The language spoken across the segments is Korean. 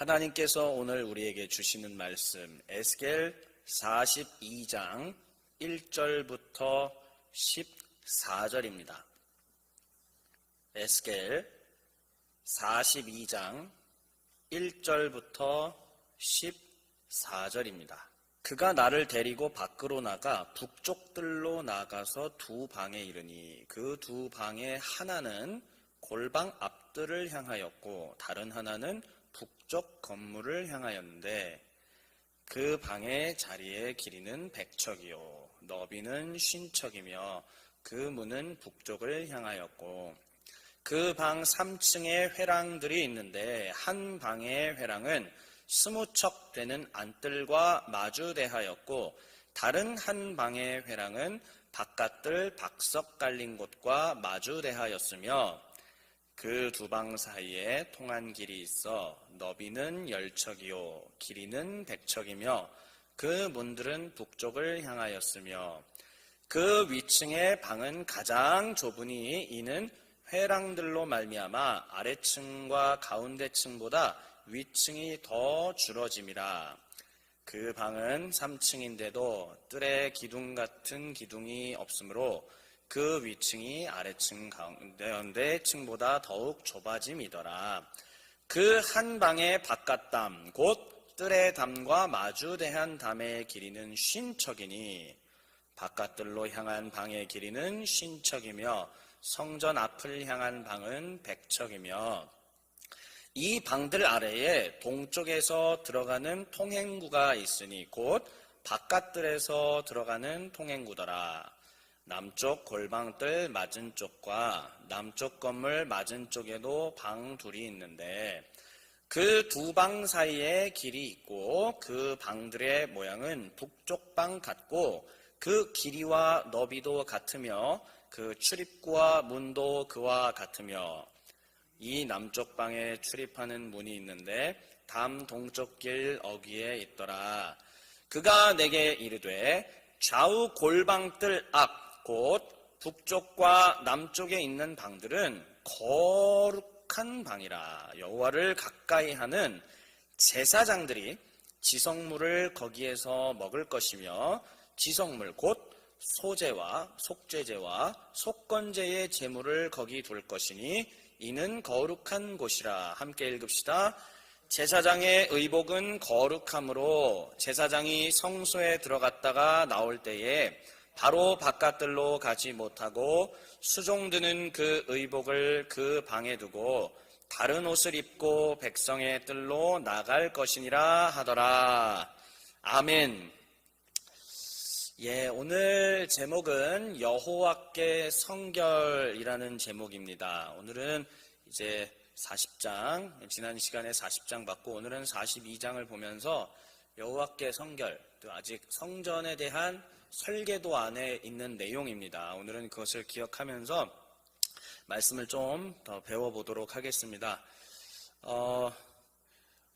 하나님께서 오늘 우리에게 주시는 말씀 에스겔 42장 1절부터 14절입니다. 에스겔 42장 1절부터 14절입니다. 그가 나를 데리고 밖으로 나가 북쪽들로 나가서 두 방에 이르니 그 두 방의 하나는 골방 앞뜰을 향하였고 다른 하나는 북쪽 건물을 향하였는데 그 방의 자리의 길이는 100척이요 너비는 50척이며 그 문은 북쪽을 향하였고 그 방 3층에 회랑들이 있는데 한 방의 회랑은 20척 되는 안뜰과 마주대하였고 다른 한 방의 회랑은 바깥뜰 박석 깔린 곳과 마주대하였으며 그 두 방 사이에 통한 길이 있어 너비는 10척이요 길이는 100척이며 그 문들은 북쪽을 향하였으며 그 위층의 방은 가장 좁으니 이는 회랑들로 말미암아 아래층과 가운데층보다 위층이 더 줄어짐이라. 그 방은 3층인데도 뜰에 기둥 같은 기둥이 없으므로 그 위층이 아래층 가운데층보다 더욱 좁아짐이더라. 그 한 방의 바깥담 곧 뜰의 담과 마주대한 담의 길이는 50척이니 바깥뜰로 향한 방의 길이는 50척이며 성전 앞을 향한 방은 100척이며 이 방들 아래에 동쪽에서 들어가는 통행구가 있으니 곧 바깥뜰에서 들어가는 통행구더라. 남쪽 골방뜰 맞은 쪽과 남쪽 건물 맞은 쪽에도 방 둘이 있는데 그 두 방 사이에 길이 있고 그 방들의 모양은 북쪽 방 같고 그 길이와 너비도 같으며 그 출입구와 문도 그와 같으며 이 남쪽 방에 출입하는 문이 있는데 담 동쪽 길 어귀에 있더라. 그가 내게 이르되 좌우 골방뜰 앞 곧 북쪽과 남쪽에 있는 방들은 거룩한 방이라. 여호와를 가까이 하는 제사장들이 지성물을 거기에서 먹을 것이며 지성물 곧 소제와 속죄제와 속건제의 제물을 거기 둘 것이니 이는 거룩한 곳이라. 함께 읽읍시다. 제사장의 의복은 거룩함으로 제사장이 성소에 들어갔다가 나올 때에 바로 바깥뜰로 가지 못하고 수종드는 그 의복을 그 방에 두고 다른 옷을 입고 백성의 뜰로 나갈 것이니라 하더라. 아멘. 오늘 제목은 여호와께 성결이라는 제목입니다. 오늘은 이제 40장, 지난 시간에 40장 받고 오늘은 42장을 보면서 여호와께 성결, 또 아직 성전에 대한 설계도 안에 있는 내용입니다. 오늘은 그것을 기억하면서 말씀을 좀 더 배워보도록 하겠습니다.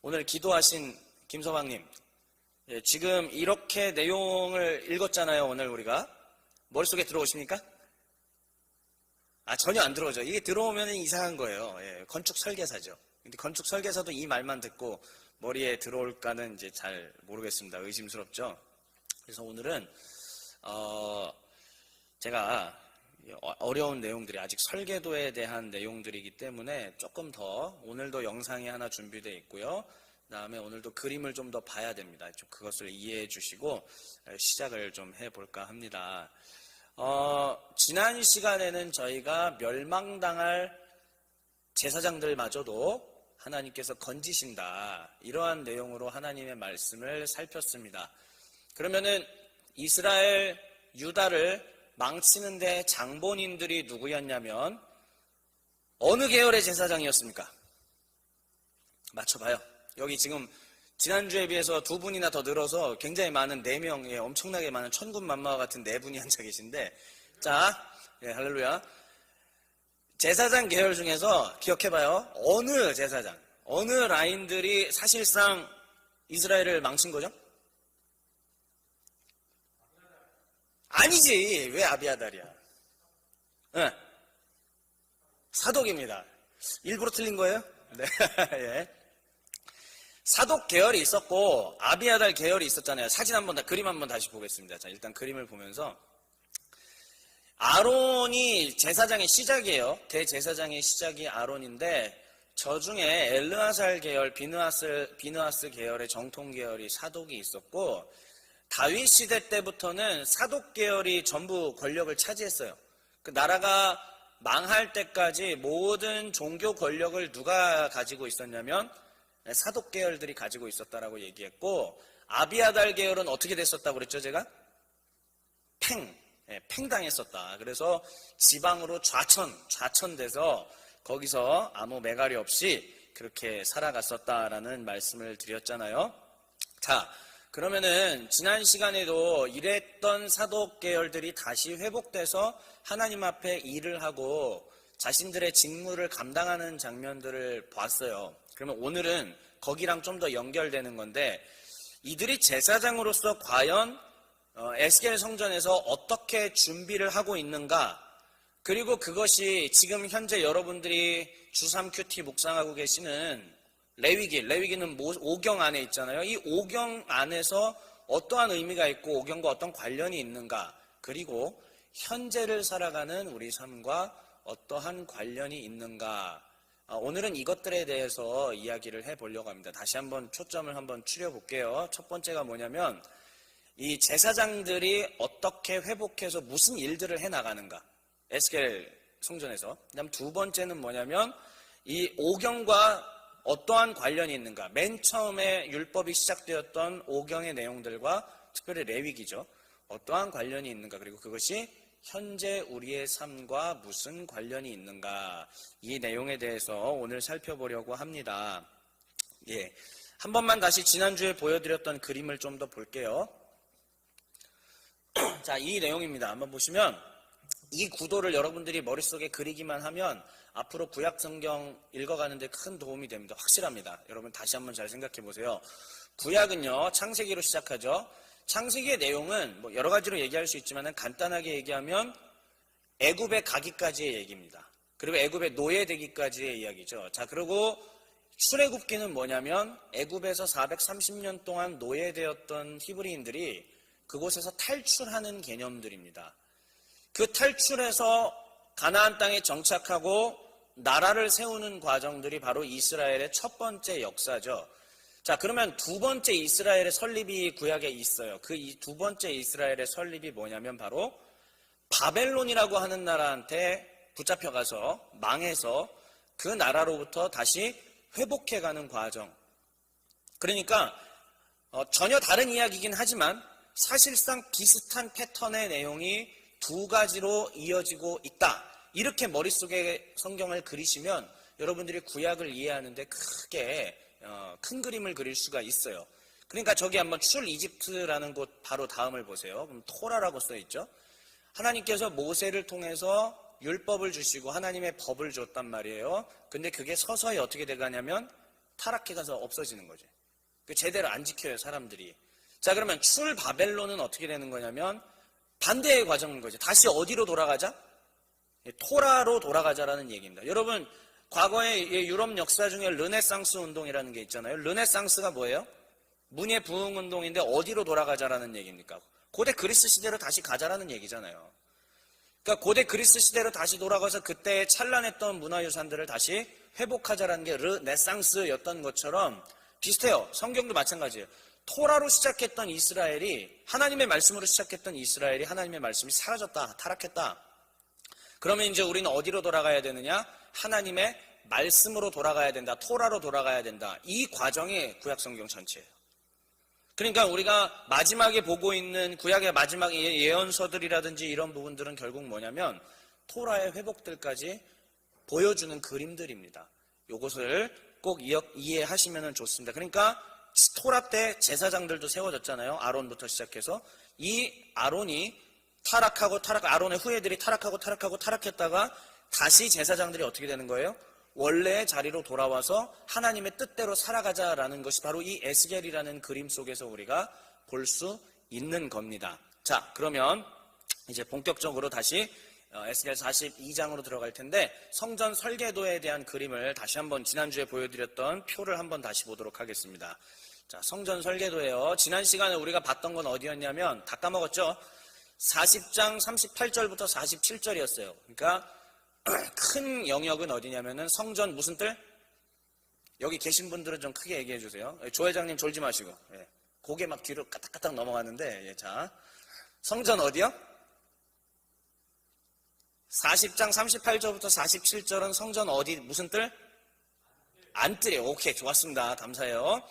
오늘 기도하신 김서방님, 지금 이렇게 내용을 읽었잖아요. 오늘 우리가 머릿속에 들어오십니까? 전혀 안 들어오죠. 이게 들어오면 이상한 거예요. 건축 설계사죠. 근데 건축 설계사도 이 말만 듣고 머리에 들어올까는 이제 잘 모르겠습니다. 의심스럽죠. 그래서 오늘은 제가 어려운 내용들이 아직 설계도에 대한 내용들이기 때문에 조금 더 오늘도 영상이 하나 준비되어 있고요. 그 다음에 오늘도 그림을 좀 더 봐야 됩니다. 좀 그것을 이해해 주시고 시작을 좀 해볼까 합니다. 지난 시간에는 저희가 멸망당할 제사장들마저도 하나님께서 건지신다. 이러한 내용으로 하나님의 말씀을 살폈습니다. 그러면은 이스라엘, 유다를 망치는데 장본인들이 누구였냐면 어느 계열의 제사장이었습니까? 맞춰봐요. 여기 지금 지난주에 비해서 두 분이나 더 늘어서 굉장히 많은 4명, 엄청나게 많은 천군만마와 같은 4분이 앉아 계신데, 자, 할렐루야. 제사장 계열 중에서 기억해봐요. 어느 제사장, 어느 라인들이 사실상 이스라엘을 망친 거죠? 아니지. 왜 아비아달이야? 사독입니다. 일부러 틀린 거예요? 네. 예. 사독 계열이 있었고 아비아달 계열이 있었잖아요. 사진 그림 한번 다시 보겠습니다. 자, 일단 그림을 보면서 아론이 제사장의 시작이에요. 대제사장의 시작이 아론인데 저 중에 엘르아살 계열, 비느하스 계열의 정통 계열이 사독이 있었고 다윗 시대 때부터는 사독 계열이 전부 권력을 차지했어요. 그 나라가 망할 때까지 모든 종교 권력을 누가 가지고 있었냐면 사독 계열들이 가지고 있었다라고 얘기했고 아비아달 계열은 어떻게 됐었다고 그랬죠, 제가? 팽당했었다. 그래서 지방으로 좌천돼서 거기서 아무 매갈이 없이 그렇게 살아갔었다라는 말씀을 드렸잖아요. 자, 그러면은 지난 시간에도 이랬던 사독 계열들이 다시 회복돼서 하나님 앞에 일을 하고 자신들의 직무를 감당하는 장면들을 봤어요. 그러면 오늘은 거기랑 좀 더 연결되는 건데 이들이 제사장으로서 과연 에스겔 성전에서 어떻게 준비를 하고 있는가, 그리고 그것이 지금 현재 여러분들이 주3큐티 묵상하고 계시는 레위기는 오경 안에 있잖아요. 이 오경 안에서 어떠한 의미가 있고 오경과 어떤 관련이 있는가, 그리고 현재를 살아가는 우리 삶과 어떠한 관련이 있는가, 오늘은 이것들에 대해서 이야기를 해보려고 합니다. 다시 한번 초점을 한번 추려볼게요. 첫 번째가 뭐냐면 이 제사장들이 어떻게 회복해서 무슨 일들을 해나가는가, 에스겔 성전에서. 그다음 두 번째는 뭐냐면 이 오경과 어떠한 관련이 있는가, 맨 처음에 율법이 시작되었던 오경의 내용들과 특별히 레위기죠. 어떠한 관련이 있는가, 그리고 그것이 현재 우리의 삶과 무슨 관련이 있는가, 이 내용에 대해서 오늘 살펴보려고 합니다. 예, 한 번만 다시 지난주에 보여드렸던 그림을 좀 더 볼게요. 자, 이 내용입니다. 한번 보시면 이 구도를 여러분들이 머릿속에 그리기만 하면 앞으로 구약 성경 읽어가는데 큰 도움이 됩니다. 확실합니다. 여러분 다시 한번 잘 생각해 보세요. 구약은요, 창세기로 시작하죠. 창세기의 내용은 뭐 여러 가지로 얘기할 수 있지만 간단하게 얘기하면 애굽에 가기까지의 얘기입니다. 그리고 애굽에 노예되기까지의 이야기죠. 자, 그리고 출애굽기는 뭐냐면 애굽에서 430년 동안 노예되었던 히브리인들이 그곳에서 탈출하는 개념들입니다. 그 탈출해서 가나안 땅에 정착하고 나라를 세우는 과정들이 바로 이스라엘의 첫 번째 역사죠. 자, 그러면 두 번째 이스라엘의 설립이 구약에 있어요. 그 두 번째 이스라엘의 설립이 뭐냐면 바로 바벨론이라고 하는 나라한테 붙잡혀가서 망해서 그 나라로부터 다시 회복해가는 과정. 그러니까 전혀 다른 이야기이긴 하지만 사실상 비슷한 패턴의 내용이 두 가지로 이어지고 있다. 이렇게 머릿속에 성경을 그리시면 여러분들이 구약을 이해하는데 크게 큰 그림을 그릴 수가 있어요. 그러니까 저기 한번 출 이집트라는 곳 바로 다음을 보세요. 그럼 토라라고 써 있죠. 하나님께서 모세를 통해서 율법을 주시고 하나님의 법을 줬단 말이에요. 근데 그게 서서히 어떻게 돼가냐면 타락해가서 없어지는 거죠. 제대로 안 지켜요, 사람들이. 자, 그러면 출 바벨론은 어떻게 되는 거냐면 반대의 과정인 거죠. 다시 어디로 돌아가자? 토라로 돌아가자라는 얘기입니다. 여러분, 과거의 유럽 역사 중에 르네상스 운동이라는 게 있잖아요. 르네상스가 뭐예요? 문예 부흥 운동인데 어디로 돌아가자라는 얘기입니까? 고대 그리스 시대로 다시 가자라는 얘기잖아요. 그러니까 고대 그리스 시대로 다시 돌아가서 그때 찬란했던 문화유산들을 다시 회복하자라는 게 르네상스였던 것처럼 비슷해요. 성경도 마찬가지예요. 토라로 시작했던 이스라엘이, 하나님의 말씀으로 시작했던 이스라엘이 하나님의 말씀이 사라졌다, 타락했다. 그러면 이제 우리는 어디로 돌아가야 되느냐? 하나님의 말씀으로 돌아가야 된다. 토라로 돌아가야 된다. 이 과정이 구약 성경 전체예요. 그러니까 우리가 마지막에 보고 있는 구약의 마지막 예언서들이라든지 이런 부분들은 결국 뭐냐면 토라의 회복들까지 보여주는 그림들입니다. 이것을 꼭 이해하시면 좋습니다. 그러니까 토라 때 제사장들도 세워졌잖아요. 아론부터 시작해서. 이 아론이 아론의 후예들이 타락했다가 다시 제사장들이 어떻게 되는 거예요? 원래의 자리로 돌아와서 하나님의 뜻대로 살아가자라는 것이 바로 이 에스겔이라는 그림 속에서 우리가 볼 수 있는 겁니다. 자, 그러면 이제 본격적으로 다시 에스겔 42장으로 들어갈 텐데 성전 설계도에 대한 그림을 다시 한번 지난주에 보여드렸던 표를 한번 다시 보도록 하겠습니다. 자, 성전 설계도예요. 지난 시간에 우리가 봤던 건 어디였냐면 다 까먹었죠? 40장 38절부터 47절이었어요. 그러니까 큰 영역은 어디냐면은 성전 무슨 뜰? 여기 계신 분들은 좀 크게 얘기해 주세요. 조 회장님 졸지 마시고. 예. 고개 막 뒤로 까딱까딱 넘어가는데, 예, 자. 성전 어디요? 40장 38절부터 47절은 성전 어디, 무슨 뜰? 안뜰이에요. 오케이, 좋았습니다. 감사해요.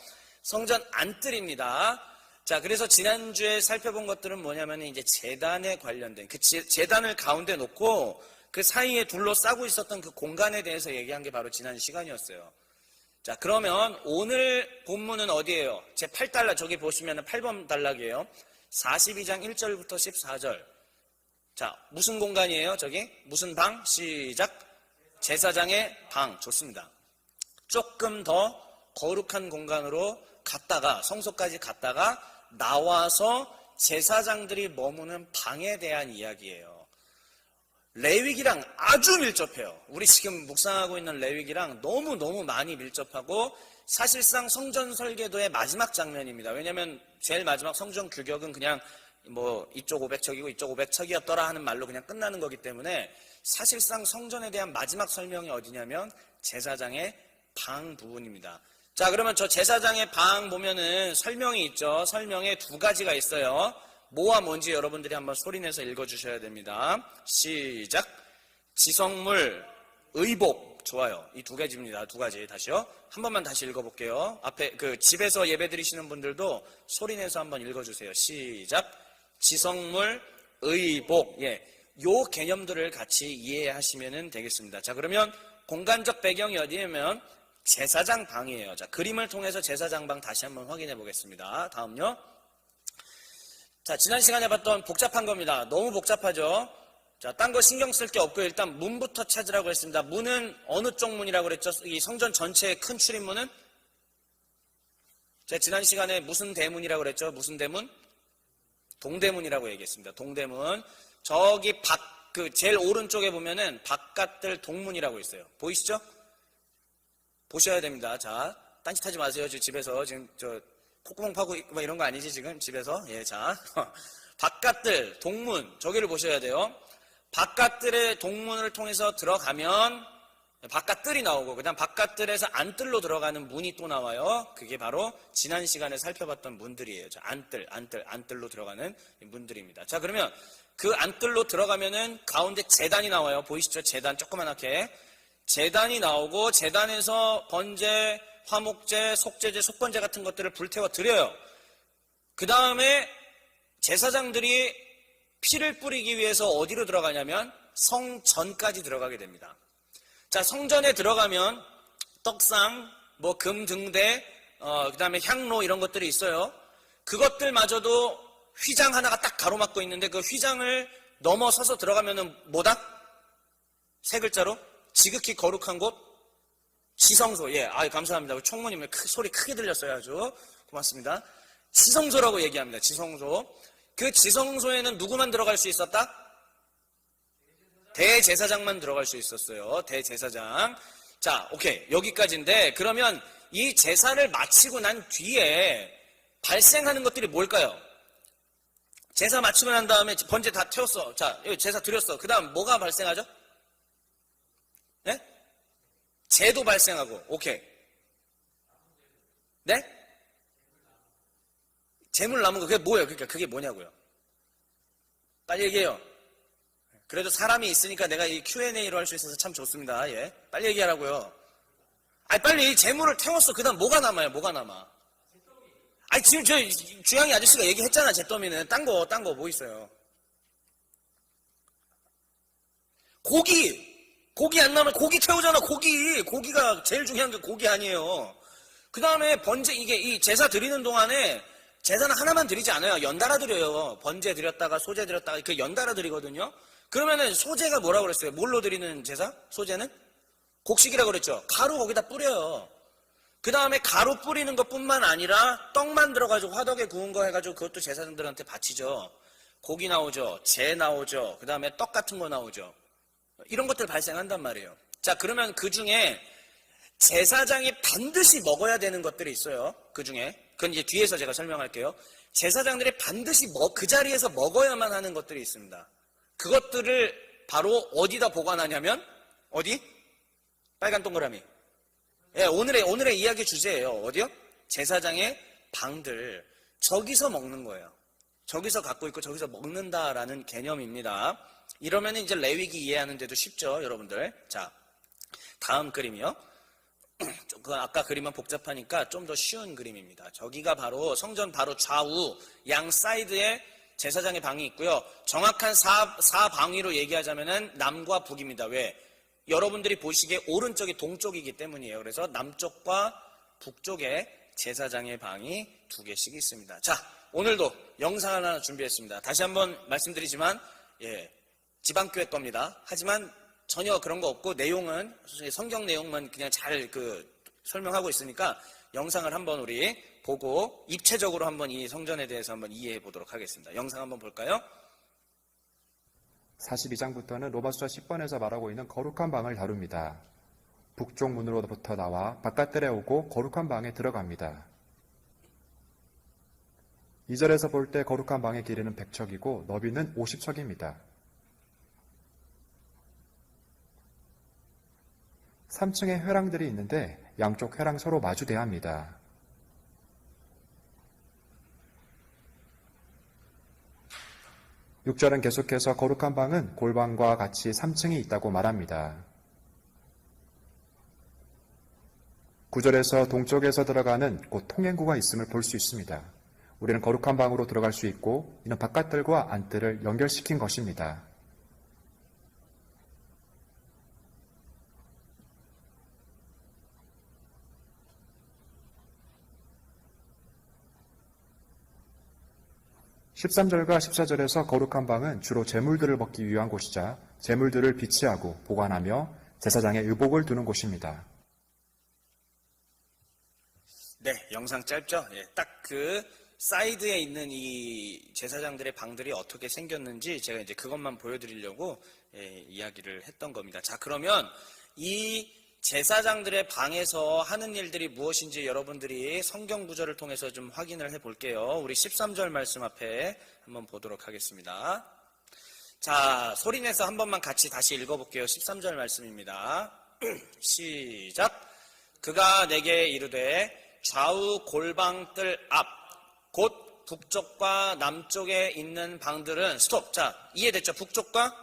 성전 안뜰입니다. 자, 그래서 지난주에 살펴본 것들은 뭐냐면 이제 제단에 관련된, 그 제단을 가운데 놓고 그 사이에 둘러싸고 있었던 그 공간에 대해서 얘기한 게 바로 지난 시간이었어요. 자, 그러면 오늘 본문은 어디예요? 제 8단락, 저기 보시면 8번 단락이에요. 42장 1절부터 14절. 자, 무슨 공간이에요? 저기? 무슨 방? 시작. 제사장의 방. 좋습니다. 조금 더 거룩한 공간으로 갔다가, 성소까지 갔다가 나와서 제사장들이 머무는 방에 대한 이야기예요. 레위기랑 아주 밀접해요. 우리 지금 묵상하고 있는 레위기랑 너무너무 많이 밀접하고 사실상 성전 설계도의 마지막 장면입니다. 왜냐하면 제일 마지막 성전 규격은 그냥 뭐 이쪽 500척이고 이쪽 500척이었더라 하는 말로 그냥 끝나는 거기 때문에 사실상 성전에 대한 마지막 설명이 어디냐면 제사장의 방 부분입니다. 자, 그러면 저 제사장의 방 보면은 설명이 있죠. 설명에 두 가지가 있어요. 뭐와 뭔지 여러분들이 한번 소리내서 읽어주셔야 됩니다. 시작. 지성물, 의복. 좋아요. 이 두 가지입니다. 두 가지. 다시요. 한 번만 다시 읽어볼게요. 앞에 그 집에서 예배 드리시는 분들도 소리내서 한번 읽어주세요. 시작. 지성물, 의복. 예, 요 개념들을 같이 이해하시면 되겠습니다. 자, 그러면 공간적 배경이 어디냐면 제사장 방이에요. 자, 그림을 통해서 제사장 방 다시 한번 확인해 보겠습니다. 다음요. 자, 지난 시간에 봤던 복잡한 겁니다. 너무 복잡하죠? 자, 딴 거 신경 쓸 게 없고요. 일단 문부터 찾으라고 했습니다. 문은 어느 쪽 문이라고 그랬죠? 이 성전 전체의 큰 출입문은? 제가 지난 시간에 무슨 대문이라고 그랬죠? 무슨 대문? 동대문이라고 얘기했습니다. 동대문. 저기 제일 오른쪽에 보면은 바깥들 동문이라고 있어요. 보이시죠? 보셔야 됩니다. 자, 딴짓하지 마세요. 지금 집에서 지금 콧구멍 파고 뭐 이런 거 아니지 지금 집에서? 예, 자, 바깥들 동문 저기를 보셔야 돼요. 바깥들의 동문을 통해서 들어가면 바깥들이 나오고 그다음 바깥들에서 안뜰로 들어가는 문이 또 나와요. 그게 바로 지난 시간에 살펴봤던 문들이에요. 자, 안뜰로 들어가는 문들입니다. 자, 그러면 그 안뜰로 들어가면은 가운데 제단이 나와요. 보이시죠? 제단 조그만하게 제단이 나오고 제단에서 번제, 화목제, 속제제, 속건제 같은 것들을 불태워 드려요. 그 다음에 제사장들이 피를 뿌리기 위해서 어디로 들어가냐면 성전까지 들어가게 됩니다. 자, 성전에 들어가면 떡상, 뭐 금등대, 그 다음에 향로 이런 것들이 있어요. 그것들마저도 휘장 하나가 딱 가로막고 있는데 그 휘장을 넘어서서 들어가면은 뭐다? 세 글자로 지극히 거룩한 곳 지성소. 예, 감사합니다. 총무님 소리 크게 들렸어요. 아주 고맙습니다. 지성소라고 얘기합니다. 지성소. 그 지성소에는 누구만 들어갈 수 있었다? 대제사장만 들어갈 수 있었어요. 대제사장. 자, 오케이. 여기까지인데 그러면 이 제사를 마치고 난 뒤에 발생하는 것들이 뭘까요? 제사 마치고 난 다음에 번제 다 태웠어. 자, 여기 제사 드렸어. 그 다음 뭐가 발생하죠? 네? 제도 발생하고. 오케이. 네? 재물 남은 거 그게 뭐예요? 그러니까 그게 뭐냐고요? 빨리 얘기해요. 그래도 사람이 있으니까 내가 이 Q&A로 할 수 있어서 참 좋습니다. 예. 빨리 얘기하라고요. 빨리 재물을 태웠어. 그 다음 뭐가 남아요? 뭐가 남아? 지금 저 주양이 아저씨가 얘기했잖아. 잿더미는. 딴 거 뭐 있어요? 고기 안 나면 고기 태우잖아. 고기가 제일 중요한 게 고기 아니에요. 그 다음에 번제, 이 제사 드리는 동안에 제사는 하나만 드리지 않아요. 연달아 드려요. 번제 드렸다가 소제 드렸다가 그 연달아 드리거든요. 그러면은 소제가 뭐라고 그랬어요? 뭘로 드리는 제사? 소제는? 곡식이라고 그랬죠. 가루 거기다 뿌려요. 그 다음에 가루 뿌리는 것뿐만 아니라 떡만 들어가지고 화덕에 구운 거 해가지고 그것도 제사장들한테 바치죠. 고기 나오죠. 재 나오죠. 그 다음에 떡 같은 거 나오죠. 이런 것들 발생한단 말이에요. 자, 그러면 그 중에 제사장이 반드시 먹어야 되는 것들이 있어요. 그 중에. 그건 이제 뒤에서 제가 설명할게요. 제사장들이 반드시 그 자리에서 먹어야만 하는 것들이 있습니다. 그것들을 바로 어디다 보관하냐면, 어디? 빨간 동그라미. 예, 오늘의 이야기 주제예요. 어디요? 제사장의 방들. 저기서 먹는 거예요. 저기서 갖고 있고 저기서 먹는다라는 개념입니다. 이러면 이제 레위기 이해하는 데도 쉽죠, 여러분들. 자, 다음 그림이요. 그건 아까 그림은 복잡하니까 좀 더 쉬운 그림입니다. 저기가 바로 성전 바로 좌우 양 사이드에 제사장의 방이 있고요. 정확한 사방위로 얘기하자면은 남과 북입니다. 왜? 여러분들이 보시기에 오른쪽이 동쪽이기 때문이에요. 그래서 남쪽과 북쪽에 제사장의 방이 2개씩 있습니다. 자, 오늘도 영상 하나 준비했습니다. 다시 한번 말씀드리지만, 지방교회 겁니다. 하지만 전혀 그런 거 없고 내용은 성경 내용만 그냥 잘 설명하고 있으니까 영상을 한번 우리 보고 입체적으로 한번 이 성전에 대해서 한번 이해해 보도록 하겠습니다. 영상 한번 볼까요? 42장부터는 로마서 10번에서 말하고 있는 거룩한 방을 다룹니다. 북쪽 문으로부터 나와 바깥들에 오고 거룩한 방에 들어갑니다. 2절에서 볼 때 거룩한 방의 길이는 100척이고 너비는 50척입니다. 3층에 회랑들이 있는데 양쪽 회랑 서로 마주대야 합니다. (6절은) 계속해서 거룩한 방은 골방과 같이 3층이 있다고 말합니다. 9절에서 동쪽에서 들어가는 곧 통행구가 있음을 볼 수 있습니다. 우리는 거룩한 방으로 들어갈 수 있고 이는 바깥들과 안뜰을 연결시킨 것입니다. (13절과) (14절에서) 거룩한 방은 주로 제물들을 먹기 위한 곳이자 제물들을 비치하고 보관하며 제사장의 의복을 두는 곳입니다. 네, 영상 짧죠? 딱 그 사이드에 있는 이 제사장들의 방들이 어떻게 생겼는지 제가 이제 그것만 보여드리려고 이야기를 했던 겁니다. 자, 그러면 이 제사장들의 방에서 하는 일들이 무엇인지 여러분들이 성경 구절을 통해서 좀 확인을 해 볼게요. 우리 13절 말씀 앞에 한번 보도록 하겠습니다. 자, 소리내서 한 번만 같이 다시 읽어볼게요. 13절 말씀입니다. 시작. 그가 내게 이르되 좌우 골방뜰 앞 곧 북쪽과 남쪽에 있는 방들은 스톱. 자, 이해됐죠? 북쪽과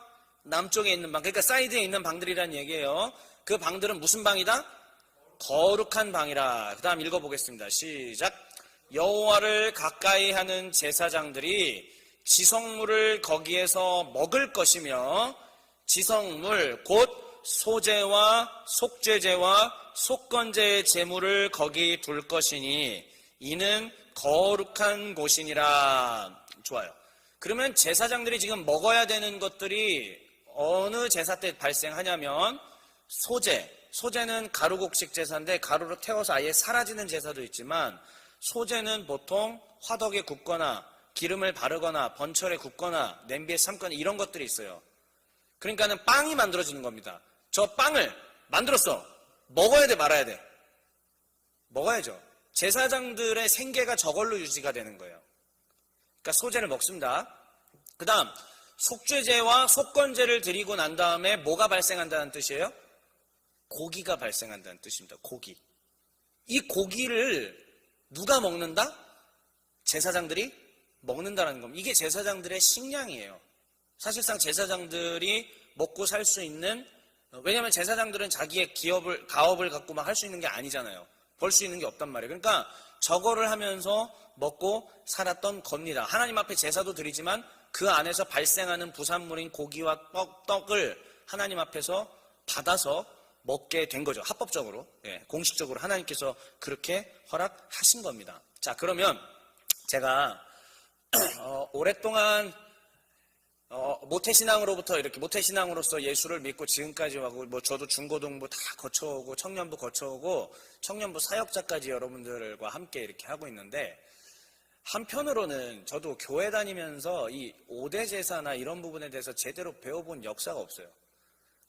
남쪽에 있는 방, 그러니까 사이드에 있는 방들이란 얘기예요. 그 방들은 무슨 방이다? 거룩한 방이라. 그 다음 읽어보겠습니다. 시작. 여호와를 가까이 하는 제사장들이 지성물을 거기에서 먹을 것이며 지성물 곧 소제와 속죄제와 속건제의 제물을 거기 둘 것이니 이는 거룩한 곳이니라. 좋아요. 그러면 제사장들이 지금 먹어야 되는 것들이 어느 제사 때 발생하냐면 소제는 가루곡식 제사인데 가루로 태워서 아예 사라지는 제사도 있지만 소제는 보통 화덕에 굽거나 기름을 바르거나 번철에 굽거나 냄비에 삶거나 이런 것들이 있어요. 그러니까는 빵이 만들어지는 겁니다. 저 빵을 만들었어. 먹어야 돼, 말아야 돼? 먹어야죠. 제사장들의 생계가 저걸로 유지가 되는 거예요. 그러니까 소제를 먹습니다. 그 다음 속죄제와 속건제를 드리고 난 다음에 뭐가 발생한다는 뜻이에요? 고기가 발생한다는 뜻입니다. 고기. 이 고기를 누가 먹는다? 제사장들이 먹는다는 겁니다. 이게 제사장들의 식량이에요. 사실상 제사장들이 먹고 살 수 있는, 왜냐하면 제사장들은 자기의 가업을 갖고 막 할 수 있는 게 아니잖아요. 벌 수 있는 게 없단 말이에요. 그러니까 저거를 하면서 먹고 살았던 겁니다. 하나님 앞에 제사도 드리지만 그 안에서 발생하는 부산물인 고기와 떡을 하나님 앞에서 받아서 먹게 된 거죠. 합법적으로, 공식적으로 하나님께서 그렇게 허락하신 겁니다. 자, 그러면 제가 오랫동안 모태신앙으로부터 이렇게 모태신앙으로서 예수를 믿고 지금까지 하고 뭐 저도 중고등부 다 거쳐오고 청년부 거쳐오고 청년부 사역자까지 여러분들과 함께 이렇게 하고 있는데 한편으로는 저도 교회 다니면서 이 5대 제사나 이런 부분에 대해서 제대로 배워본 역사가 없어요.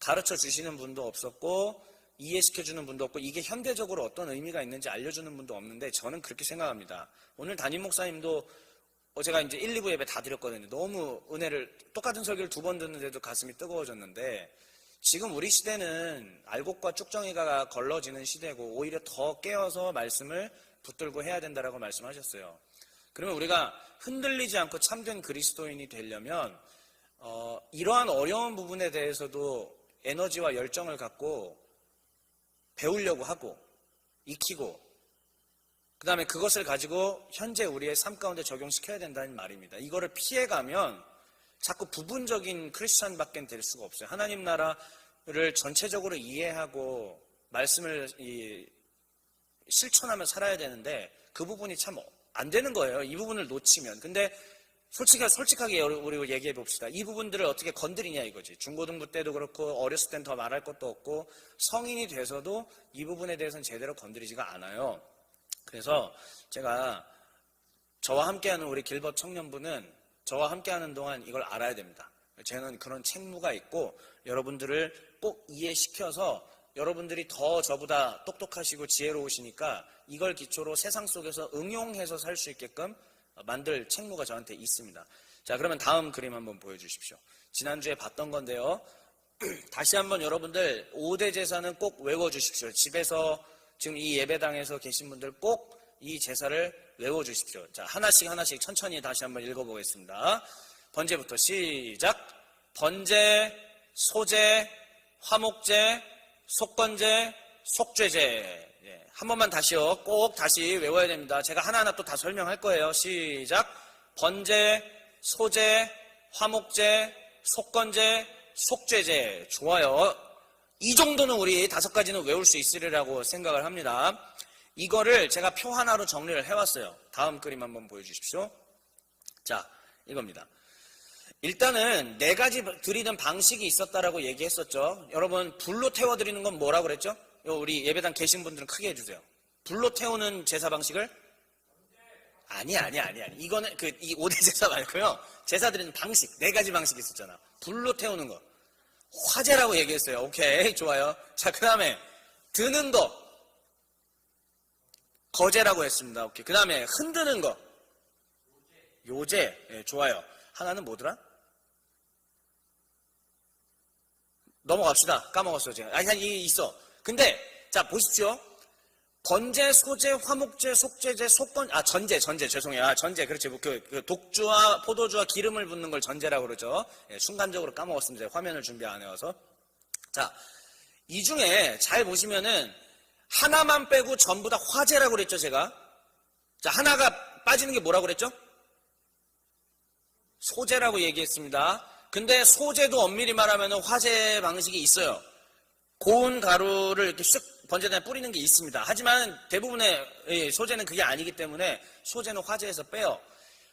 가르쳐 주시는 분도 없었고 이해시켜주는 분도 없고 이게 현대적으로 어떤 의미가 있는지 알려주는 분도 없는데 저는 그렇게 생각합니다. 오늘 담임 목사님도 제가 이제 1, 2부 예배 다 드렸거든요. 너무 은혜를 똑같은 설교를 2번 듣는데도 가슴이 뜨거워졌는데 지금 우리 시대는 알곡과 쭉정이가 걸러지는 시대고 오히려 더 깨어서 말씀을 붙들고 해야 된다라고 말씀하셨어요. 그러면 우리가 흔들리지 않고 참된 그리스도인이 되려면 이러한 어려운 부분에 대해서도 에너지와 열정을 갖고 배우려고 하고 익히고 그 다음에 그것을 가지고 현재 우리의 삶 가운데 적용시켜야 된다는 말입니다. 이거를 피해가면 자꾸 부분적인 크리스찬밖에 될 수가 없어요. 하나님 나라를 전체적으로 이해하고 말씀을 실천하며 살아야 되는데 그 부분이 참 안 되는 거예요. 이 부분을 놓치면. 근데 솔직하게 우리 얘기해 봅시다. 이 부분들을 어떻게 건드리냐 이거지. 중고등부 때도 그렇고 어렸을 땐 더 말할 것도 없고 성인이 돼서도 이 부분에 대해서는 제대로 건드리지가 않아요. 그래서 제가 저와 함께하는 우리 길벗 청년부는 저와 함께하는 동안 이걸 알아야 됩니다. 저는 그런 책무가 있고 여러분들을 꼭 이해시켜서 여러분들이 더 저보다 똑똑하시고 지혜로우시니까 이걸 기초로 세상 속에서 응용해서 살 수 있게끔 만들 책무가 저한테 있습니다. 자, 그러면 다음 그림 한번 보여주십시오. 지난주에 봤던 건데요. 다시 한번 여러분들 5대 제사는 꼭 외워주십시오. 집에서 지금 이 예배당에서 계신 분들 꼭 이 제사를 외워주십시오. 자, 하나씩 천천히 다시 한번 읽어보겠습니다. 번제부터 시작. 번제, 소제, 화목제, 속건제, 속죄제. 예, 한 번만 다시요. 꼭 다시 외워야 됩니다. 제가 하나하나 또 다 설명할 거예요. 시작. 번제, 소제, 화목제, 속건제, 속죄제. 좋아요. 이 정도는 우리 5가지는 외울 수 있으리라고 생각을 합니다. 이거를 제가 표 하나로 정리를 해왔어요. 다음 그림 한번 보여주십시오. 자, 이겁니다. 일단은 4가지 드리는 방식이 있었다라고 얘기했었죠. 여러분, 불로 태워드리는 건 뭐라고 그랬죠? 우리 예배당 계신 분들은 크게 해주세요. 불로 태우는 제사 방식을? 아니. 이거는 이 5대 제사 말고요. 제사 드리는 방식, 4가지 방식이 있었잖아. 불로 태우는 거. 화제라고 얘기했어요. 오케이, 좋아요. 자, 그 다음에 드는 거. 거제라고 했습니다. 오케이. 그 다음에 흔드는 거. 요제. 예, 좋아요. 하나는 뭐더라? 넘어갑시다. 까먹었어요, 제가. 아니, 이게 있어. 근데, 자, 보십시오. 번제, 소제, 화목제, 속죄제, 전제, 죄송해요. 전제, 그렇지. 독주와 포도주와 기름을 붓는 걸 전제라고 그러죠. 예, 순간적으로 까먹었습니다. 화면을 준비 안 해와서. 자, 이 중에 잘 보시면은, 하나만 빼고 전부 다 화제라고 그랬죠, 제가. 자, 하나가 빠지는 게 뭐라고 그랬죠? 소제라고 얘기했습니다. 근데 소제도 엄밀히 말하면 화제 방식이 있어요. 고운 가루를 이렇게 쓱 번제단에 뿌리는 게 있습니다. 하지만 대부분의 소제는 그게 아니기 때문에 소제는 화제에서 빼요.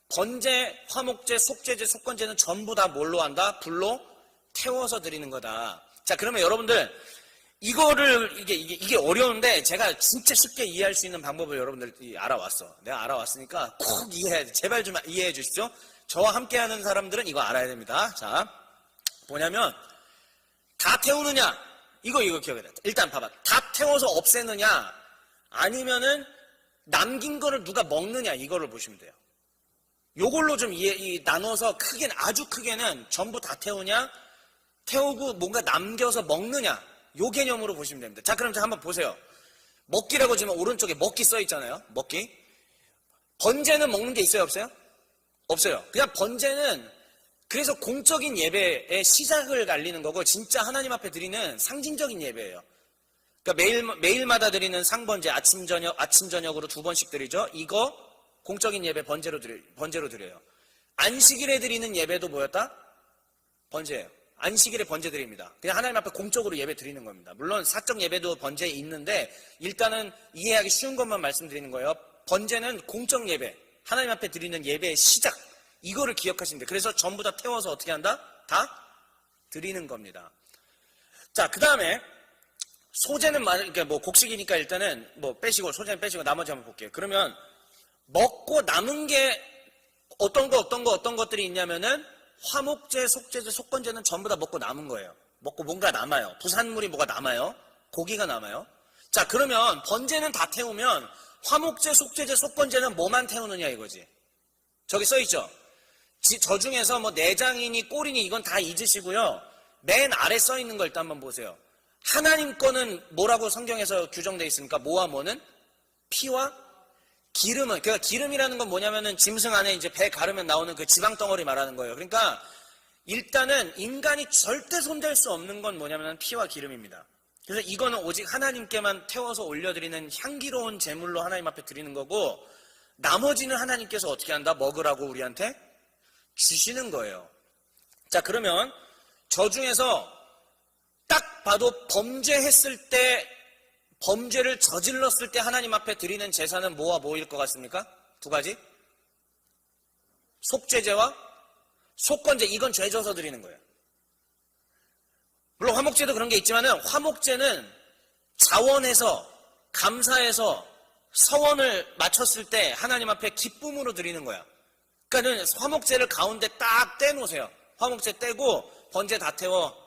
번제, 화목제, 속죄제, 속건제는 전부 다 뭘로 한다? 불로 태워서 드리는 거다. 자, 그러면 여러분들 이거를 이게 어려운데 제가 진짜 쉽게 이해할 수 있는 방법을 여러분들 알아왔어. 내가 알아왔으니까 꼭 이해해야 돼. 제발 좀 이해해 주십시오. 저와 함께하는 사람들은 이거 알아야 됩니다. 자, 뭐냐면 다 태우느냐? 이거 기억해야 돼. 일단 봐봐. 다 태워서 없애느냐? 아니면은 남긴 거를 누가 먹느냐? 이거를 보시면 돼요. 요걸로 좀 나눠서 아주 크게는 전부 다 태우냐? 태우고 뭔가 남겨서 먹느냐? 요 개념으로 보시면 됩니다. 자, 그럼 한번 보세요. 먹기라고 지금 오른쪽에 먹기 써 있잖아요. 먹기. 번제는 먹는 게 있어요, 없어요? 없어요. 그냥 번제는 그래서 공적인 예배의 시작을 알리는 거고 진짜 하나님 앞에 드리는 상징적인 예배예요. 그러니까 매일마다 드리는 상번제 아침 저녁으로 2번씩 드리죠. 이거 공적인 예배 번제로 드려요. 안식일에 드리는 예배도 뭐였다? 번제예요. 안식일에 번제 드립니다. 그냥 하나님 앞에 공적으로 예배 드리는 겁니다. 물론 사적 예배도 번제에 있는데 일단은 이해하기 쉬운 것만 말씀드리는 거예요. 번제는 공적 예배, 하나님 앞에 드리는 예배의 시작, 이거를 기억하시면 돼요. 그래서 전부 다 태워서 어떻게 한다? 다 드리는 겁니다. 자, 그 다음에 소제는 그러니까 곡식이니까 일단은 소제는 빼시고 나머지 한번 볼게요. 그러면 먹고 남은 게 어떤 것들이 있냐면은 화목제, 속제제, 속건제는 전부 다 먹고 남은 거예요. 먹고 뭔가 남아요. 부산물이 뭐가 남아요. 고기가 남아요. 자, 그러면 번제는 다 태우면 화목제, 속제제, 속건제는 뭐만 태우느냐 이거지. 저기 써있죠. 저 중에서 뭐 내장이니 꼬리니 이건 다 잊으시고요. 맨 아래 써있는 거 일단 한번 보세요. 하나님 거는 뭐라고 성경에서 규정되어 있습니까? 뭐와 뭐는? 피와 기름은, 그러니까 기름이라는 건 뭐냐면은 짐승 안에 이제 배 가르면 나오는 그 지방 덩어리 말하는 거예요. 그러니까 일단은 인간이 절대 손댈 수 없는 건 뭐냐면 피와 기름입니다. 그래서 이거는 오직 하나님께만 태워서 올려드리는 향기로운 제물로 하나님 앞에 드리는 거고, 나머지는 하나님께서 어떻게 한다? 먹으라고 우리한테 주시는 거예요. 자, 그러면 저 중에서 딱 봐도 범죄했을 때, 범죄를 저질렀을 때 하나님 앞에 드리는 제사는 뭐와 뭐일 것 같습니까? 두 가지. 속죄제와 속건제. 이건 죄 져서 드리는 거예요. 물론 화목제도 그런 게 있지만은 화목제는 자원해서 감사해서 서원을 마쳤을 때 하나님 앞에 기쁨으로 드리는 거야. 그러니까는 화목제를 가운데 딱 떼놓으세요. 화목제 떼고 번제 다 태워.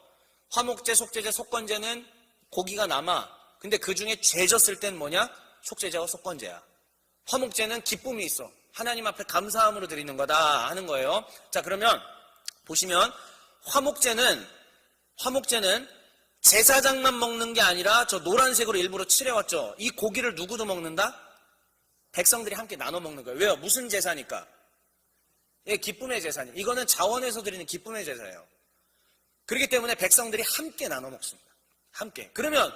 화목제, 속죄제, 속건제는 고기가 남아. 근데 그 중에 죄 졌을 땐 뭐냐? 속죄제와 속건제야. 화목제는 기쁨이 있어. 하나님 앞에 감사함으로 드리는 거다 하는 거예요. 자, 그러면 보시면 화목제는 제사장만 먹는 게 아니라 저 노란색으로 일부러 칠해왔죠. 이 고기를 누구도 먹는다? 백성들이 함께 나눠 먹는 거예요. 왜요? 무슨 제사니까? 예, 기쁨의 제사니. 이거는 자원에서 드리는 기쁨의 제사예요. 그렇기 때문에 백성들이 함께 나눠 먹습니다. 함께. 그러면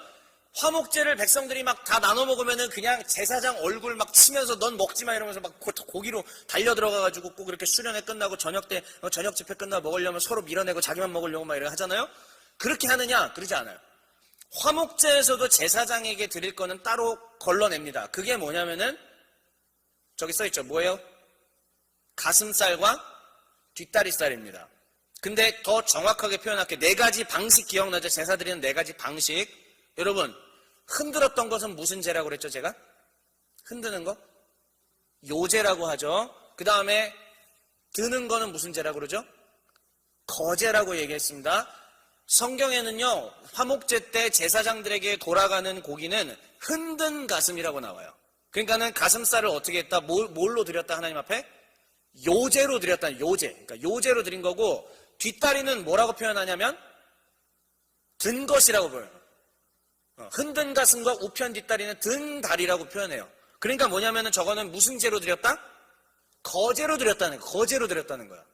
화목제를 백성들이 막 다 나눠 먹으면은 그냥 제사장 얼굴 막 치면서 넌 먹지 마 이러면서 막 고기로 달려 들어가가지고 꼭 이렇게 수련회 끝나고 저녁 집회 끝나고 먹으려면 서로 밀어내고 자기만 먹으려고 막 이렇게 하잖아요? 그렇게 하느냐? 그러지 않아요. 화목제에서도 제사장에게 드릴 거는 따로 걸러냅니다. 그게 뭐냐면은 저기 써있죠. 뭐예요? 가슴살과 뒷다리살입니다. 근데 더 정확하게 표현할게요. 4가지 방식 기억나죠? 제사 드리는 4가지 방식. 여러분, 흔들었던 것은 무슨 제라고 그랬죠, 제가? 흔드는 거? 요제라고 하죠. 그 다음에 드는 거는 무슨 제라고 그러죠? 거제라고 얘기했습니다. 성경에는요, 화목제 때 제사장들에게 돌아가는 고기는 흔든 가슴이라고 나와요. 그러니까는 가슴살을 어떻게 했다? 뭘로 드렸다, 하나님 앞에? 요제로 드렸다, 요제. 그러니까 요제로 드린 거고, 뒷다리는 뭐라고 표현하냐면, 든 것이라고 보여요. 흔든 가슴과 우편 뒷다리는 든 다리라고 표현해요. 그러니까 뭐냐면은 저거는 무슨 제로 드렸다? 거제로 드렸다는 거야. 거제로 드렸다는 거야.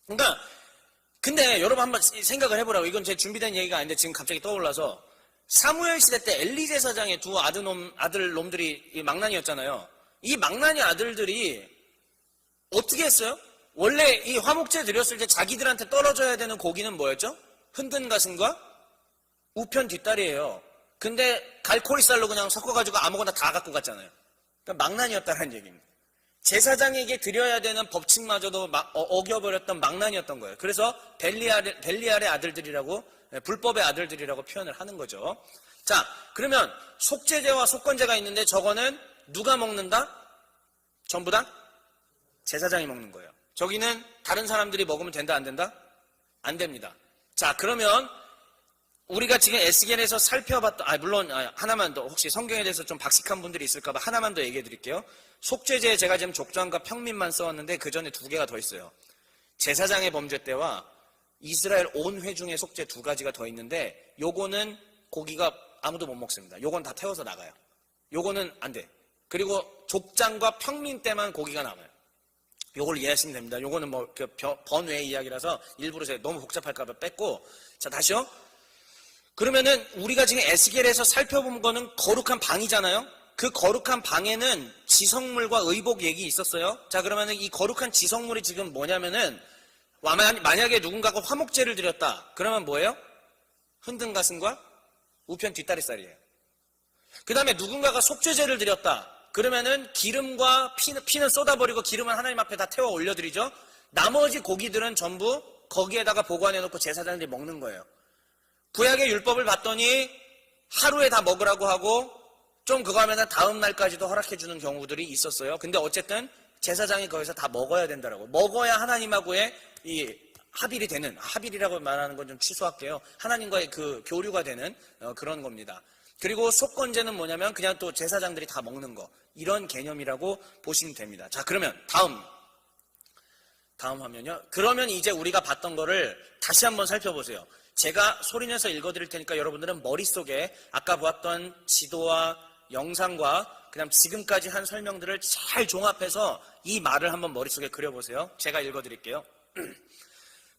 그러니까 근데 여러분 한번 생각을 해보라고. 이건 제 준비된 얘기가 아닌데 지금 갑자기 떠올라서 사무엘 시대 때 엘리 제사장의 두 아들 놈들이 망나니였잖아요. 이 망나니 아들들이 어떻게 했어요? 원래 이 화목제 드렸을 때 자기들한테 떨어져야 되는 고기는 뭐였죠? 흔든 가슴과 우편 뒷다리예요. 근데 갈코리살로 그냥 섞어가지고 아무거나 다 갖고 갔잖아요. 그러니까 망나니였다는 얘기입니다. 제사장에게 드려야 되는 법칙마저도 어겨버렸던 망나니였던 거예요. 그래서 벨리알의 아들들이라고, 불법의 아들들이라고 표현을 하는 거죠. 자, 그러면 속죄제와 속건제가 있는데 저거는 누가 먹는다? 전부 다 제사장이 먹는 거예요. 저기는 다른 사람들이 먹으면 된다, 안 된다? 안 됩니다. 자, 그러면 우리가 지금 에스겔에서 살펴봤던, 물론 하나만 더, 혹시 성경에 대해서 좀 박식한 분들이 있을까봐 하나만 더 얘기해 드릴게요. 속죄제에 제가 지금 족장과 평민만 써왔는데 그 전에 2개가 더 있어요. 제사장의 범죄 때와 이스라엘 온 회중의 속죄 2가지가 더 있는데 요거는 고기가 아무도 못 먹습니다. 요건 다 태워서 나가요. 요거는 안 돼. 그리고 족장과 평민 때만 고기가 남아요. 요걸 이해하시면 됩니다. 요거는 뭐 번외 이야기라서 일부러 제가 너무 복잡할까봐 뺐고. 자, 다시요. 그러면은 우리가 지금 에스겔에서 살펴본 거는 거룩한 방이잖아요. 그 거룩한 방에는 지성물과 의복 얘기 있었어요. 자, 그러면은 이 거룩한 지성물이 지금 뭐냐면은 만약에 누군가가 화목제를 드렸다. 그러면 뭐예요? 흔든 가슴과 우편 뒷다리살이에요. 그 다음에 누군가가 속죄제를 드렸다. 그러면은 기름과 피는 쏟아버리고 기름은 하나님 앞에 다 태워 올려드리죠. 나머지 고기들은 전부 거기에다가 보관해놓고 제사장들이 먹는 거예요. 구약의 율법을 봤더니 하루에 다 먹으라고 하고 좀 그거 하면은 다음 날까지도 허락해 주는 경우들이 있었어요. 근데 어쨌든 제사장이 거기서 다 먹어야 된다라고. 먹어야 하나님하고의 이 합일이 되는, 합일이라고 말하는 건 좀 취소할게요. 하나님과의 그 교류가 되는 그런 겁니다. 그리고 속건제는 뭐냐면 그냥 또 제사장들이 다 먹는 거. 이런 개념이라고 보시면 됩니다. 자, 그러면 다음 화면요. 그러면 이제 우리가 봤던 거를 다시 한번 살펴보세요. 제가 소리내서 읽어드릴 테니까 여러분들은 머릿속에 아까 보았던 지도와 영상과 그다음 지금까지 한 설명들을 잘 종합해서 이 말을 한번 머릿속에 그려보세요. 제가 읽어드릴게요.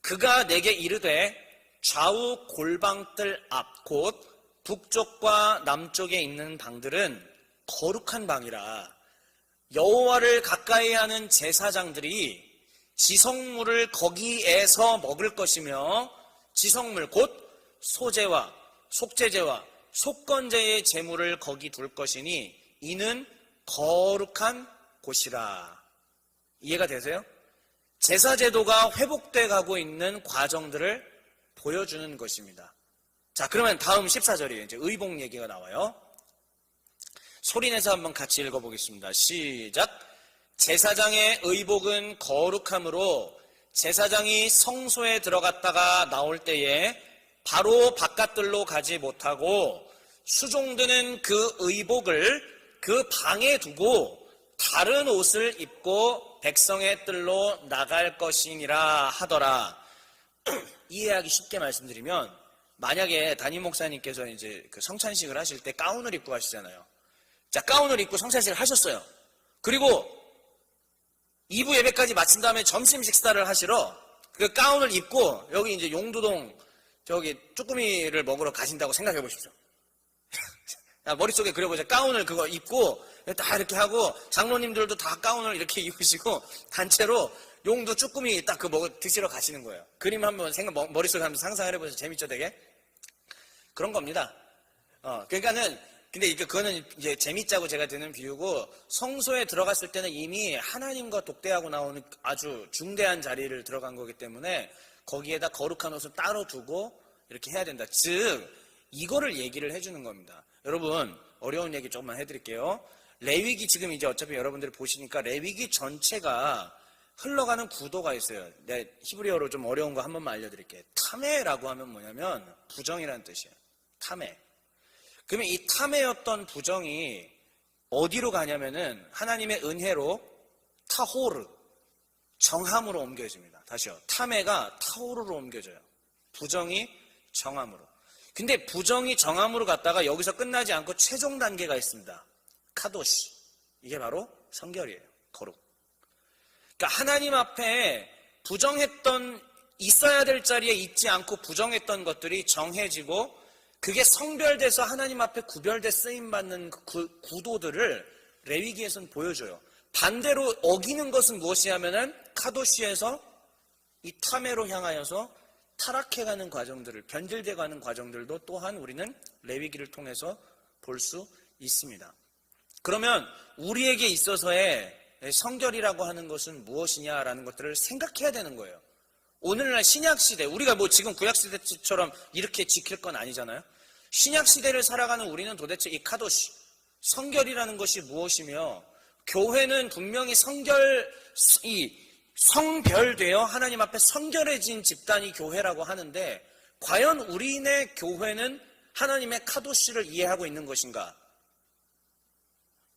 그가 내게 이르되 좌우 골방뜰 앞 곧 북쪽과 남쪽에 있는 방들은 거룩한 방이라. 여호와를 가까이 하는 제사장들이 지성물을 거기에서 먹을 것이며 지성물 곧 소제와 속제제와 속건제의 제물을 거기 둘 것이니 이는 거룩한 곳이라. 이해가 되세요? 제사제도가 회복돼 가고 있는 과정들을 보여주는 것입니다. 자, 그러면 다음 14절이에요. 이제 의복 얘기가 나와요. 소리내서 한번 같이 읽어보겠습니다. 시작. 제사장의 의복은 거룩함으로 제사장이 성소에 들어갔다가 나올 때에 바로 바깥들로 가지 못하고 수종드는 그 의복을 그 방에 두고 다른 옷을 입고 백성의 뜰로 나갈 것이니라 하더라. 이해하기 쉽게 말씀드리면 만약에 담임 목사님께서 이제 그 성찬식을 하실 때 가운을 입고 하시잖아요. 자, 가운을 입고 성찬식을 하셨어요. 그리고 2부 예배까지 마친 다음에 점심 식사를 하시러 그 가운을 입고 여기 이제 용두동 저기 쭈꾸미를 먹으러 가신다고 생각해 보십시오. 머릿속에 그려보세요. 가운을 그거 입고 딱 이렇게 하고 장로님들도 다 가운을 이렇게 입으시고 단체로 용두 쭈꾸미 딱 그 드시러 가시는 거예요. 그림 한번 머릿속에 한번 상상을 해보세요. 재밌죠 되게? 그런 겁니다. 그러니까는 근데 그거는 이제 재밌자고 제가 드는 비유고 성소에 들어갔을 때는 이미 하나님과 독대하고 나오는 아주 중대한 자리를 들어간 거기 때문에 거기에다 거룩한 옷을 따로 두고 이렇게 해야 된다. 즉 이거를 얘기를 해주는 겁니다. 여러분 어려운 얘기 조금만 해드릴게요. 레위기 지금 이제 어차피 여러분들이 보시니까 레위기 전체가 흘러가는 구도가 있어요. 네, 히브리어로 좀 어려운 거 한 번만 알려드릴게요. 타메라고 하면 뭐냐면 부정이라는 뜻이에요. 타메. 그러면 이 탐해였던 부정이 어디로 가냐면은 하나님의 은혜로 타호르, 정함으로 옮겨집니다. 다시요. 탐해가 타호르로 옮겨져요. 부정이 정함으로. 근데 부정이 정함으로 갔다가 여기서 끝나지 않고 최종 단계가 있습니다. 카도시. 이게 바로 성결이에요. 거룩. 그러니까 하나님 앞에 부정했던 있어야 될 자리에 있지 않고 부정했던 것들이 정해지고 그게 성별돼서 하나님 앞에 구별돼 쓰임받는 그 구도들을 레위기에서는 보여줘요. 반대로 어기는 것은 무엇이 하면은 카도시에서 이 타메로 향하여서 타락해가는 과정들을 변질돼가는 과정들도 또한 우리는 레위기를 통해서 볼 수 있습니다. 그러면 우리에게 있어서의 성결이라고 하는 것은 무엇이냐라는 것들을 생각해야 되는 거예요. 오늘날 신약시대, 우리가 뭐 지금 구약시대처럼 이렇게 지킬 건 아니잖아요. 신약시대를 살아가는 우리는 도대체 이 카도시, 성결이라는 것이 무엇이며 교회는 분명히 성별되어 하나님 앞에 성결해진 집단이 교회라고 하는데 과연 우리네 교회는 하나님의 카도시를 이해하고 있는 것인가?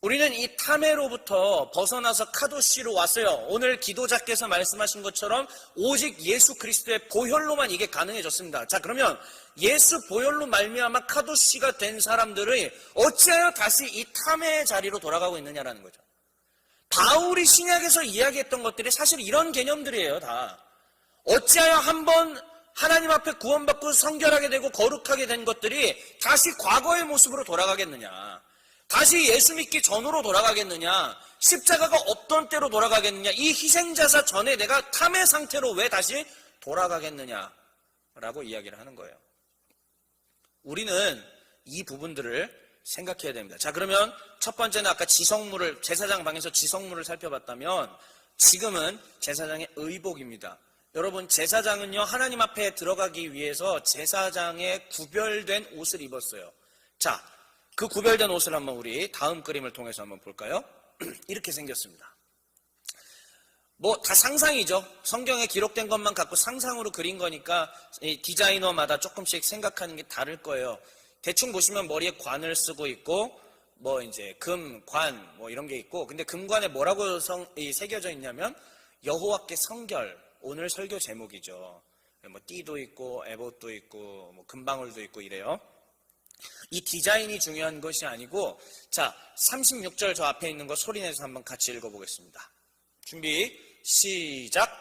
우리는 이 탐해로부터 벗어나서 카도시로 왔어요. 오늘 기도자께서 말씀하신 것처럼 오직 예수 그리스도의 보혈로만 이게 가능해졌습니다. 자, 그러면 예수 보혈로 말미암아 카도시가 된 사람들이 어찌하여 다시 이 탐해의 자리로 돌아가고 있느냐라는 거죠. 바울이 신약에서 이야기했던 것들이 사실 이런 개념들이에요. 다. 어찌하여 한번 하나님 앞에 구원받고 성결하게 되고 거룩하게 된 것들이 다시 과거의 모습으로 돌아가겠느냐. 다시 예수 믿기 전으로 돌아가겠느냐, 십자가가 없던 때로 돌아가겠느냐, 이 희생자사 전에 내가 탐의 상태로 왜 다시 돌아가겠느냐라고 이야기를 하는 거예요. 우리는 이 부분들을 생각해야 됩니다. 자, 그러면 첫 번째는 아까 지성물을, 제사장 방에서 지성물을 살펴봤다면 지금은 제사장의 의복입니다. 여러분, 제사장은요, 하나님 앞에 들어가기 위해서 제사장의 구별된 옷을 입었어요. 자, 그 구별된 옷을 한번 우리 다음 그림을 통해서 한번 볼까요? 이렇게 생겼습니다. 뭐 다 상상이죠. 성경에 기록된 것만 갖고 상상으로 그린 거니까 이 디자이너마다 조금씩 생각하는 게 다를 거예요. 대충 보시면 머리에 관을 쓰고 있고 뭐 이제 금, 관 뭐 이런 게 있고, 근데 금관에 뭐라고 새겨져 있냐면 여호와께 성결, 오늘 설교 제목이죠. 뭐 띠도 있고 에봇도 있고 뭐 금방울도 있고 이래요. 이 디자인이 중요한 것이 아니고, 자 36절 저 앞에 있는 거 소리내서 한번 같이 읽어보겠습니다. 준비 시작.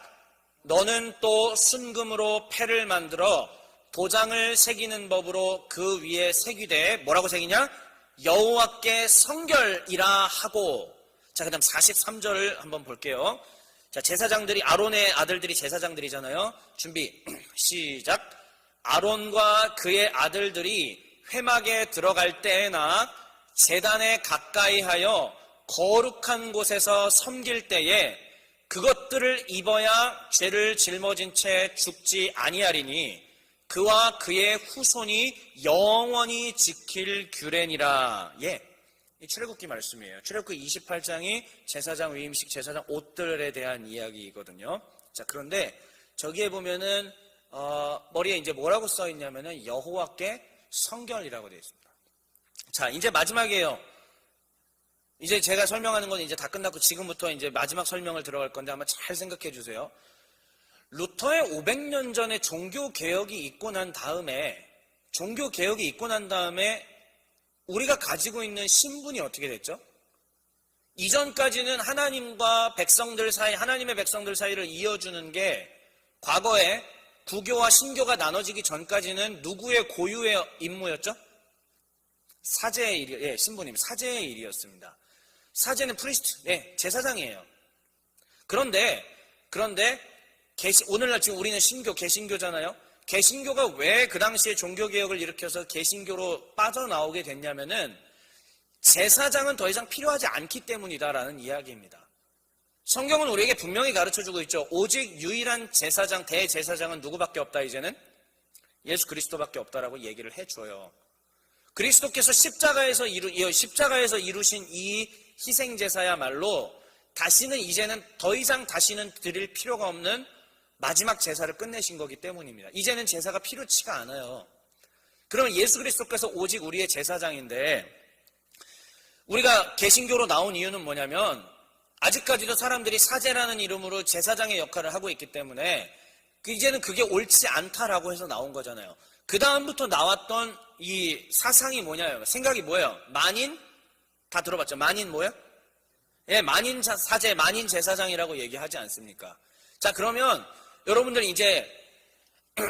너는 또 순금으로 패를 만들어 도장을 새기는 법으로 그 위에 새기되, 뭐라고 새기냐? 여호와께 성결이라 하고. 자, 그 다음 43절을 한번 볼게요. 자, 제사장들이, 아론의 아들들이 제사장들이잖아요. 준비 시작. 아론과 그의 아들들이 회막에 들어갈 때에나 제단에 가까이 하여 거룩한 곳에서 섬길 때에 그것들을 입어야 죄를 짊어진 채 죽지 아니하리니 그와 그의 후손이 영원히 지킬 규례니라. 예, 이 출애굽기 말씀이에요. 출애굽기 28장이 제사장 위임식, 제사장 옷들에 대한 이야기이거든요. 자, 그런데 저기에 보면은 머리에 이제 뭐라고 써 있냐면은 여호와께 성결이라고 되어 있습니다. 자, 이제 마지막이에요. 이제 제가 설명하는 건 이제 다 끝났고 지금부터 이제 마지막 설명을 들어갈 건데 한번 잘 생각해 주세요. 루터의 500년 전에 종교개혁이 있고 난 다음에 우리가 가지고 있는 신분이 어떻게 됐죠? 이전까지는 하나님과 백성들 사이, 하나님의 백성들 사이를 이어주는 게, 과거에 구교와 신교가 나눠지기 전까지는 누구의 고유의 임무였죠? 사제의 일, 예, 신부님, 사제의 일이었습니다. 사제는 프리스트, 예, 제사장이에요. 그런데 오늘날 지금 우리는 신교, 개신교잖아요. 개신교가 왜 그 당시에 종교개혁을 일으켜서 개신교로 빠져나오게 됐냐면은 제사장은 더 이상 필요하지 않기 때문이다라는 이야기입니다. 성경은 우리에게 분명히 가르쳐주고 있죠. 오직 유일한 제사장, 대제사장은 누구밖에 없다, 이제는? 예수 그리스도밖에 없다라고 얘기를 해줘요. 그리스도께서 십자가에서 이루신 이 희생제사야말로 이제는 더 이상 드릴 필요가 없는 마지막 제사를 끝내신 거기 때문입니다. 이제는 제사가 필요치가 않아요. 그러면 예수 그리스도께서 오직 우리의 제사장인데, 우리가 개신교로 나온 이유는 뭐냐면 아직까지도 사람들이 사제라는 이름으로 제사장의 역할을 하고 있기 때문에 이제는 그게 옳지 않다라고 해서 나온 거잖아요. 그 다음부터 나왔던 이 사상이 뭐냐요? 생각이 뭐예요? 만인? 다 들어봤죠? 만인 뭐예요? 예, 만인 사제, 만인 제사장이라고 얘기하지 않습니까? 자, 그러면 여러분들 이제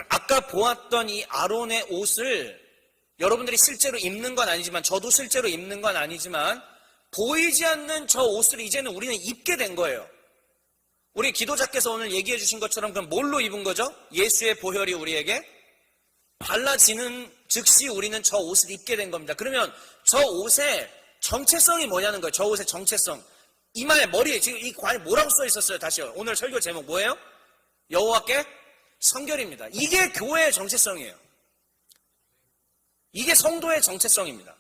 아까 보았던 이 아론의 옷을 여러분들이 실제로 입는 건 아니지만, 저도 실제로 입는 건 아니지만, 보이지 않는 저 옷을 이제는 우리는 입게 된 거예요. 우리 기도자께서 오늘 얘기해 주신 것처럼 그럼 뭘로 입은 거죠? 예수의 보혈이 우리에게 발라지는 즉시 우리는 저 옷을 입게 된 겁니다. 그러면 저 옷의 정체성이 뭐냐는 거예요. 저 옷의 정체성. 이마에, 머리에, 지금 이 관에 뭐라고 써 있었어요? 다시요. 오늘 설교 제목 뭐예요? 여호와께 성결입니다. 이게 교회의 정체성이에요. 이게 성도의 정체성입니다.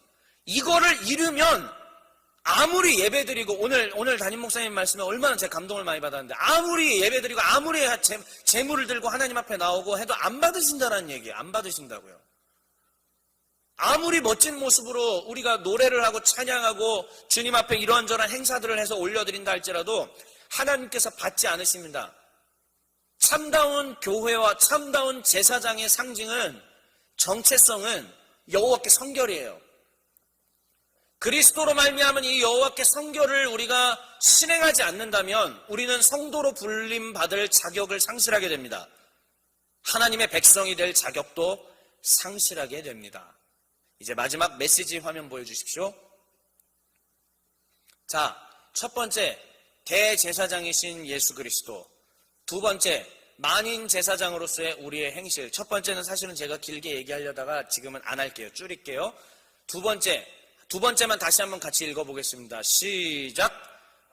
이거를 잃으면 아무리 예배드리고, 오늘 담임 목사님 말씀에 얼마나 제가 감동을 많이 받았는데, 아무리 예배드리고 아무리 재물을 들고 하나님 앞에 나오고 해도 안 받으신다는 얘기예요. 안 받으신다고요. 아무리 멋진 모습으로 우리가 노래를 하고 찬양하고 주님 앞에 이러한저러한 행사들을 해서 올려드린다 할지라도 하나님께서 받지 않으십니다. 참다운 교회와 참다운 제사장의 상징은, 정체성은 여호와께 성결이에요. 그리스도로 말미암은 이 여호와께 성결을 우리가 실행하지 않는다면 우리는 성도로 불림받을 자격을 상실하게 됩니다. 하나님의 백성이 될 자격도 상실하게 됩니다. 이제 마지막 메시지 화면 보여주십시오. 자, 첫 번째, 대제사장이신 예수 그리스도. 두 번째, 만인 제사장으로서의 우리의 행실. 첫 번째는 사실은 제가 길게 얘기하려다가 지금은 안 할게요. 줄일게요. 두 번째만 다시 한번 같이 읽어보겠습니다. 시작.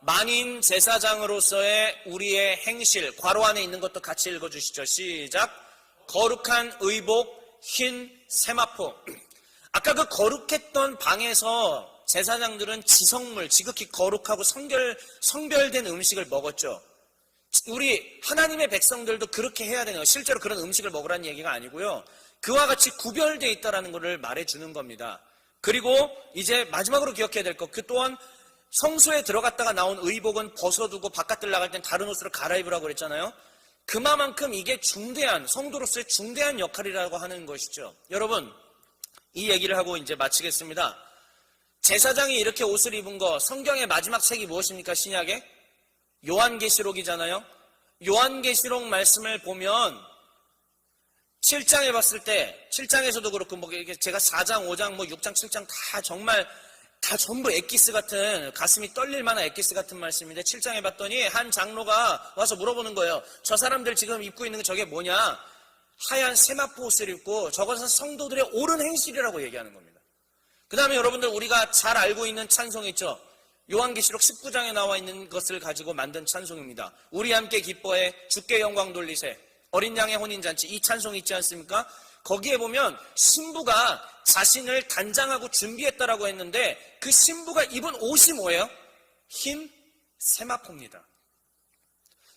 만인 제사장으로서의 우리의 행실. 괄호 안에 있는 것도 같이 읽어주시죠. 시작. 거룩한 의복, 흰 세마포. 아까 그 거룩했던 방에서 제사장들은 지성물, 지극히 거룩하고 성별된 음식을 먹었죠. 우리 하나님의 백성들도 그렇게 해야 되는 거예요. 실제로 그런 음식을 먹으라는 얘기가 아니고요. 그와 같이 구별되어 있다는 것을 말해주는 겁니다. 그리고 이제 마지막으로 기억해야 될 것, 그 또한 성소에 들어갔다가 나온 의복은 벗어두고 바깥을 나갈 땐 다른 옷으로 갈아입으라고 그랬잖아요. 그만큼 이게 중대한, 성도로서의 중대한 역할이라고 하는 것이죠. 여러분, 이 얘기를 하고 이제 마치겠습니다. 제사장이 이렇게 옷을 입은 거, 성경의 마지막 책이 무엇입니까? 신약에? 요한계시록이잖아요. 요한계시록 말씀을 보면 7장에 봤을 때, 7장에서도 그렇고, 제가 4장, 5장, 6장, 7장 다 전부 엑기스 같은, 가슴이 떨릴 만한 엑기스 같은 말씀인데, 7장에 봤더니 한 장로가 와서 물어보는 거예요. 저 사람들 지금 입고 있는 게 저게 뭐냐? 하얀 세마포 옷을 입고 저것은 성도들의 옳은 행실이라고 얘기하는 겁니다. 그 다음에 여러분들 우리가 잘 알고 있는 찬송 있죠? 요한계시록 19장에 나와 있는 것을 가지고 만든 찬송입니다. 우리 함께 기뻐해 주께 영광 돌리세. 어린 양의 혼인잔치, 이 찬송 있지 않습니까? 거기에 보면 신부가 자신을 단장하고 준비했다라고 했는데 그 신부가 입은 옷이 뭐예요? 흰 세마포입니다.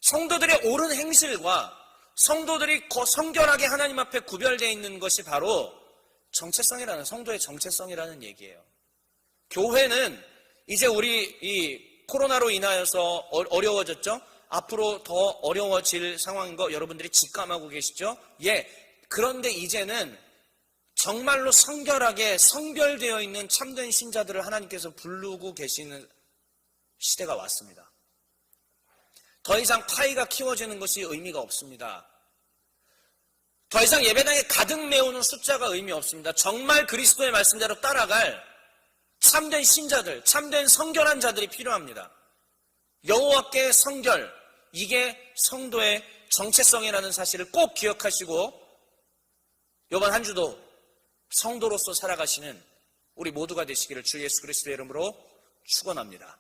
성도들의 옳은 행실과 성도들이 성결하게 하나님 앞에 구별되어 있는 것이 바로 정체성이라는, 성도의 정체성이라는 얘기예요. 교회는 이제 우리 이 코로나로 인하여서 어려워졌죠? 앞으로 더 어려워질 상황인 거 여러분들이 직감하고 계시죠? 예. 그런데 이제는 정말로 성결하게 성별되어 있는 참된 신자들을 하나님께서 부르고 계시는 시대가 왔습니다. 더 이상 파이가 키워지는 것이 의미가 없습니다. 더 이상 예배당에 가득 메우는 숫자가 의미 없습니다. 정말 그리스도의 말씀대로 따라갈 참된 신자들, 참된 성결한 자들이 필요합니다. 여호와께 성결, 이게 성도의 정체성이라는 사실을 꼭 기억하시고 이번 한 주도 성도로서 살아가시는 우리 모두가 되시기를 주 예수 그리스도의 이름으로 축원합니다.